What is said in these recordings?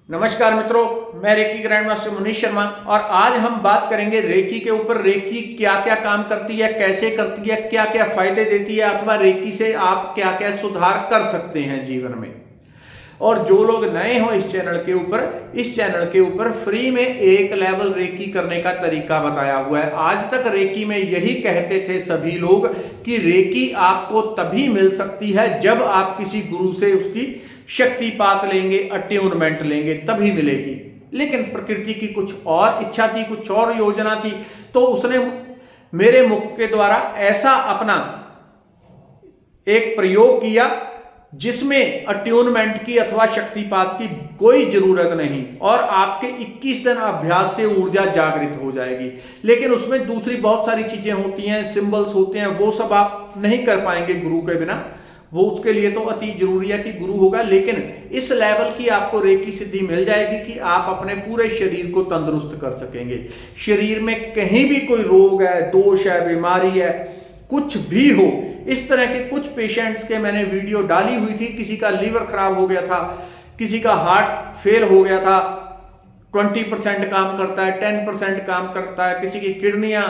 नमस्कार मित्रों, मैं reiki grand master Manish Sharma और आज हम बात करेंगे रेकी के ऊपर। रेकी क्या क्या काम करती है, कैसे करती है, क्या क्या फायदे देती है, अथवा रेकी से आप क्या क्या सुधार कर सकते हैं जीवन में। और जो लोग नए हो इस चैनल के ऊपर फ्री में एक लेवल रेकी करने का तरीका बताया हुआ है। आज तक रेकी में यही कहते थे सभी लोग कि रेकी आपको तभी मिल सकती है जब आप किसी गुरु से उसकी शक्तिपात लेंगे, अट्यूनमेंट लेंगे, तभी मिलेगी। लेकिन प्रकृति की कुछ और इच्छा थी, कुछ और योजना थी, तो उसने मेरे मुख के द्वारा ऐसा अपना एक प्रयोग किया जिसमें अट्यूनमेंट की अथवा शक्तिपात की कोई जरूरत नहीं और आपके 21 दिन अभ्यास से ऊर्जा जागृत हो जाएगी। लेकिन उसमें दूसरी बहुत सारी चीजें होती हैं, सिंबल्स होते हैं, वो सब आप नहीं कर पाएंगे गुरु के बिना। वो उसके लिए तो अति जरूरी है कि गुरु होगा। लेकिन इस लेवल की आपको रेकी सिद्धि मिल जाएगी कि आप अपने पूरे शरीर को तंदुरुस्त कर सकेंगे। शरीर में कहीं भी कोई रोग है, दोष है, बीमारी है, कुछ भी हो, इस तरह के कुछ पेशेंट्स के मैंने वीडियो डाली हुई थी। किसी का लीवर खराब हो गया था, किसी का हार्ट फेल हो गया था, 20% काम करता है, 10% काम करता है, किसी की किडनियां,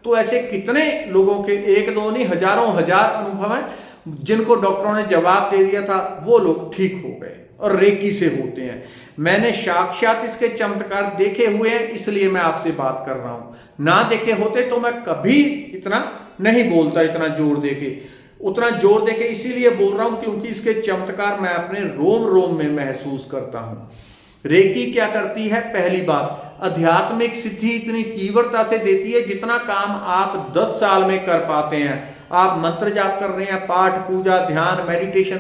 तो ऐसे कितने लोगों के एक दो नहीं हजारों हजार अनुभव हैं जिनको डॉक्टरों ने जवाब दे दिया था, वो लोग ठीक हो गए और रेकी से होते हैं। मैंने साक्षात इसके चमत्कार देखे हुए हैं, इसलिए मैं आपसे बात कर रहा हूं। ना देखे होते तो मैं कभी इतना नहीं बोलता, इतना जोर देके इसीलिए बोल रहा हूं क्योंकि इसके चमत्कार मैं अपने रोम रोम में महसूस करता हूं। रेकी क्या करती है? पहली बात, आध्यात्मिक सिद्धि इतनी तीव्रता से देती है जितना काम आप 10 साल में कर पाते हैं। आप मंत्र जाप कर रहे हैं, पाठ पूजा, ध्यान, मेडिटेशन,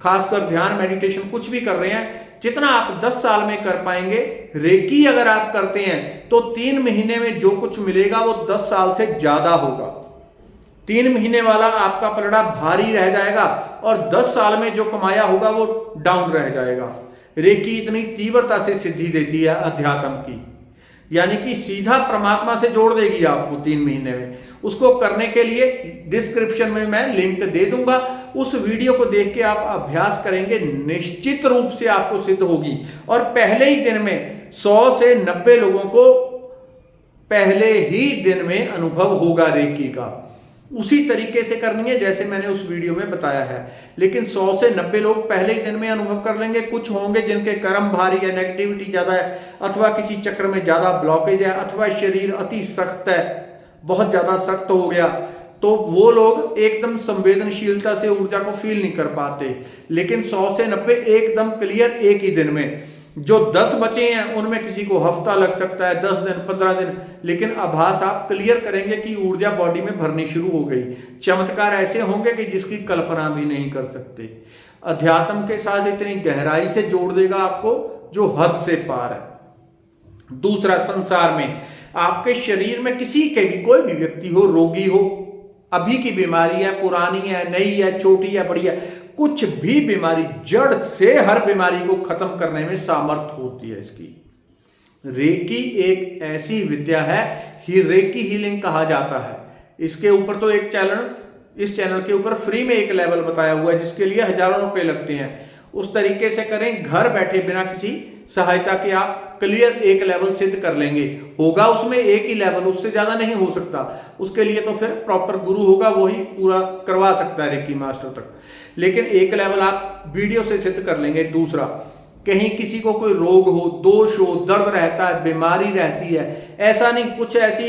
खासकर ध्यान मेडिटेशन कुछ भी कर रहे हैं, जितना आप 10 साल में कर पाएंगे, रेकी अगर आप करते हैं तो 3 महीने में जो कुछ मिलेगा वो 10 साल से ज्यादा होगा। 3 महीने वाला आपका पलड़ा भारी रह जाएगा और 10 साल में जो कमाया होगा वो डाउन रह जाएगा। रेकी इतनी तीव्रता से सिद्धि देती है अध्यात्म की, यानी कि सीधा परमात्मा से जोड़ देगी आपको 3 महीने में। उसको करने के लिए डिस्क्रिप्शन में मैं लिंक दे दूंगा, उस वीडियो को देख के आप अभ्यास करेंगे, निश्चित रूप से आपको सिद्ध होगी। और पहले ही दिन में 100 से 90 लोगों को पहले ही दिन में अनुभव होगा रेकी का। उसी तरीके से करनी है जैसे मैंने उस वीडियो में बताया है। लेकिन 100 से 90 लोग पहले ही दिन में अनुभव कर लेंगे। कुछ होंगे जिनके कर्म भारी है, नेगेटिविटी ज्यादा है, अथवा किसी चक्र में ज्यादा ब्लॉकेज है, अथवा शरीर अति सख्त है, बहुत ज्यादा सख्त हो गया, तो वो लोग एकदम संवेदनशीलता से ऊर्जा को फील नहीं कर पाते। लेकिन 100 से 90 एकदम क्लियर एक ही दिन में। जो 10 बचे हैं उनमें किसी को हफ्ता लग सकता है, 10 दिन, 15 दिन, लेकिन आभास आप क्लियर करेंगे कि ऊर्जा बॉडी में भरनी शुरू हो गई। चमत्कार ऐसे होंगे कि जिसकी कल्पना भी नहीं कर सकते। अध्यात्म के साथ इतनी गहराई से जोड़ देगा आपको जो हद से पार है। दूसरा, संसार में आपके शरीर में किसी के भी, कोई भी व्यक्ति हो, रोगी हो, अभी की बीमारी है, पुरानी है, नई है, छोटी है, बड़ी है, कुछ भी बीमारी, जड़ से हर बीमारी को खत्म करने में सामर्थ्य होती है इसकी। रेकी एक ऐसी विद्या है, रेकी हीलिंग कहा जाता है। इसके ऊपर तो इस चैनल के ऊपर फ्री में एक लेवल बताया हुआ है जिसके लिए हजारों रुपए लगते हैं। उस तरीके से करें, घर बैठे बिना किसी सहायता के आप क्लियर एक लेवल सिद्ध कर लेंगे। होगा उसमें एक ही लेवल, उससे ज्यादा नहीं हो सकता। उसके लिए तो फिर प्रॉपर गुरु होगा, वही पूरा करवा सकता है रेकी मास्टर तक। लेकिन एक लेवल आप वीडियो से सिद्ध कर लेंगे। दूसरा, कहीं किसी को कोई रोग हो, दोष हो, दर्द रहता है, बीमारी रहती है, ऐसा नहीं, कुछ ऐसी,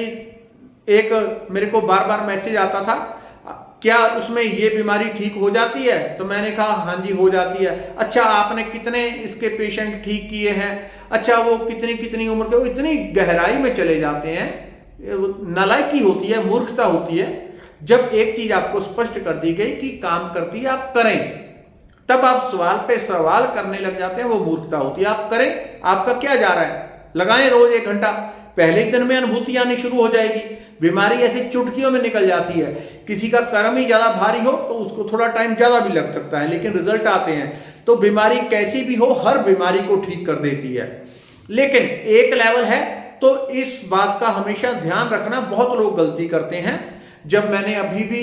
एक मेरे को बार बार मैसेज आता था, क्या उसमें ये बीमारी ठीक हो जाती है? तो मैंने कहा हाँ जी हो जाती है। अच्छा, आपने कितने इसके पेशेंट ठीक किए हैं? अच्छा, वो कितनी कितनी उम्र के? वो इतनी गहराई में चले जाते हैं। नालायकी होती है, मूर्खता होती है। जब एक चीज आपको स्पष्ट कर दी गई कि काम करती है, आप करें, तब आप सवाल पे सवाल करने लग जाते हैं, वो मूर्खता होती है। आप करें, आपका क्या जा रहा है? लगाएं रोज 1 घंटा, पहले दिन में अनुभूति आनी शुरू हो जाएगी। बीमारी ऐसे चुटकियों में निकल जाती है। किसी का कर्म ही ज्यादा भारी हो तो उसको थोड़ा टाइम ज्यादा भी लग सकता है, लेकिन रिजल्ट आते हैं। तो बीमारी कैसी भी हो, हर बीमारी को ठीक कर देती है। लेकिन एक लेवल है, तो इस बात का हमेशा ध्यान रखना। बहुत लोग गलती करते हैं। जब मैंने अभी भी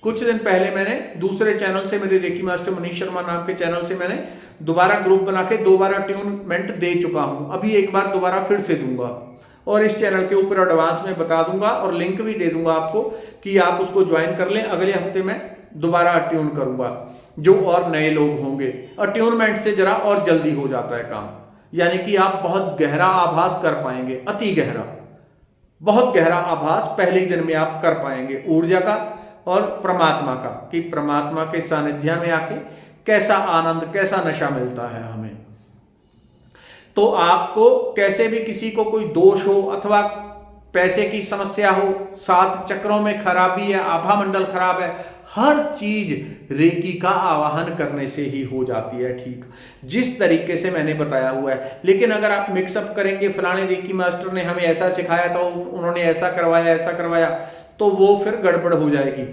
कुछ दिन पहले मैंने दूसरे चैनल से, मेरे रेकी मास्टर मनीष शर्मा नाम के चैनल से मैंने दोबारा ग्रुप बना के 2 बार अट्यूनमेंट दे चुका हूं। अभी एक बार दोबारा फिर से दूंगा और इस चैनल के ऊपर एडवांस में बता दूंगा और लिंक भी दे दूंगा आपको कि आप उसको ज्वाइन कर लें। अगले हफ्ते में दोबारा अट्यून करूंगा जो और नए लोग होंगे। अट्यूनमेंट से जरा और जल्दी हो जाता है काम, यानी कि आप बहुत गहरा आभास कर पाएंगे, अति गहरा, बहुत गहरा आभास पहले ही दिन में आप कर पाएंगे ऊर्जा का और परमात्मा का, कि परमात्मा के सानिध्य में आके कैसा आनंद, कैसा नशा मिलता है हमें। तो आपको कैसे भी किसी को कोई दोष हो अथवा पैसे की समस्या हो, 7 चक्रों में खराबी है, आभा मंडल खराब है, हर चीज रेकी का आवाहन करने से ही हो जाती है ठीक, जिस तरीके से मैंने बताया हुआ है। लेकिन अगर आप मिक्सअप करेंगे, फलाने रेकी मास्टर ने हमें ऐसा सिखाया था, उन्होंने ऐसा करवाया, ऐसा करवाया, तो वो फिर गड़बड़ हो जाएगी,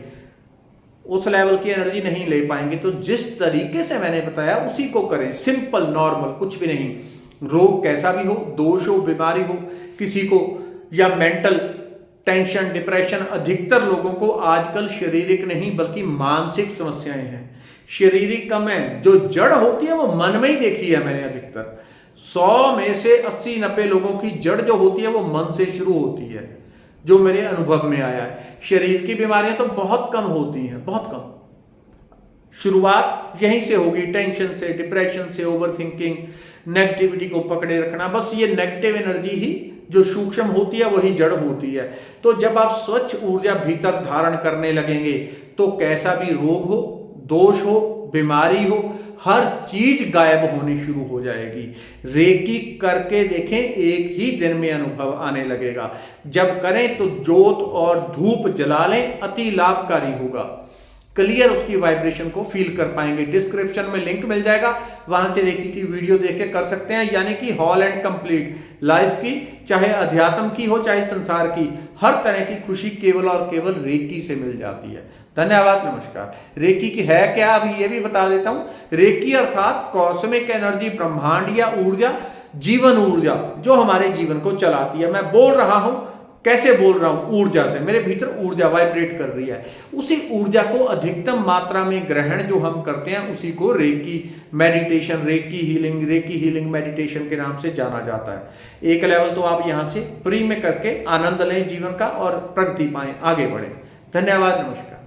उस लेवल की एनर्जी नहीं ले पाएंगे। तो जिस तरीके से मैंने बताया उसी को करें, सिंपल नॉर्मल, कुछ भी नहीं। रोग कैसा भी हो, दोष हो, बीमारी हो किसी को, या मेंटल टेंशन, डिप्रेशन, अधिकतर लोगों को आजकल शारीरिक नहीं बल्कि मानसिक समस्याएं हैं। शारीरिक कम है, जो जड़ होती है वो मन में ही देखी है मैंने। अधिकतर 100 में से 80-90 लोगों की जड़ जो होती है वो मन से शुरू होती है, जो मेरे अनुभव में आया है। शरीर की बीमारियां तो बहुत कम होती हैं, बहुत कम। शुरुआत यहीं से होगी, टेंशन से, डिप्रेशन से, ओवर थिंकिंग, नेगेटिविटी को पकड़े रखना। बस ये नेगेटिव एनर्जी ही जो सूक्ष्म होती है वही जड़ होती है। तो जब आप स्वच्छ ऊर्जा भीतर धारण करने लगेंगे तो कैसा भी रोग हो, दोष हो, बीमारी हो, हर चीज गायब होनी शुरू हो जाएगी। रेकी करके देखें, एक ही दिन में अनुभव आने लगेगा। जब करें तो जोत और धूप जला लें, अति लाभकारी होगा। क्लियर उसकी वाइब्रेशन को फील कर पाएंगे। डिस्क्रिप्शन में लिंक मिल जाएगा, वहां से रेकी की वीडियो देख के कर सकते हैं। यानी कि हॉल एंड कंप्लीट लाइफ की, चाहे अध्यात्म की हो चाहे संसार की, हर तरह की खुशी केवल और केवल रेकी से मिल जाती है। धन्यवाद, नमस्कार। रेकी की है क्या, अभी ये भी बता देता हूं। रेकी अर्थात कॉस्मिक एनर्जी, ब्रह्मांड या ऊर्जा, जीवन ऊर्जा जो हमारे जीवन को चलाती है। मैं बोल रहा हूं, कैसे बोल रहा हूं, ऊर्जा से, मेरे भीतर ऊर्जा वाइब्रेट कर रही है। उसी ऊर्जा को अधिकतम मात्रा में ग्रहण जो हम करते हैं उसी को reiki meditation, reiki healing meditation के नाम से जाना जाता है। एक लेवल तो आप यहां से फ्री में करके आनंद लें जीवन का और प्रगति पाएं, आगे बढ़ें। धन्यवाद, नमस्कार।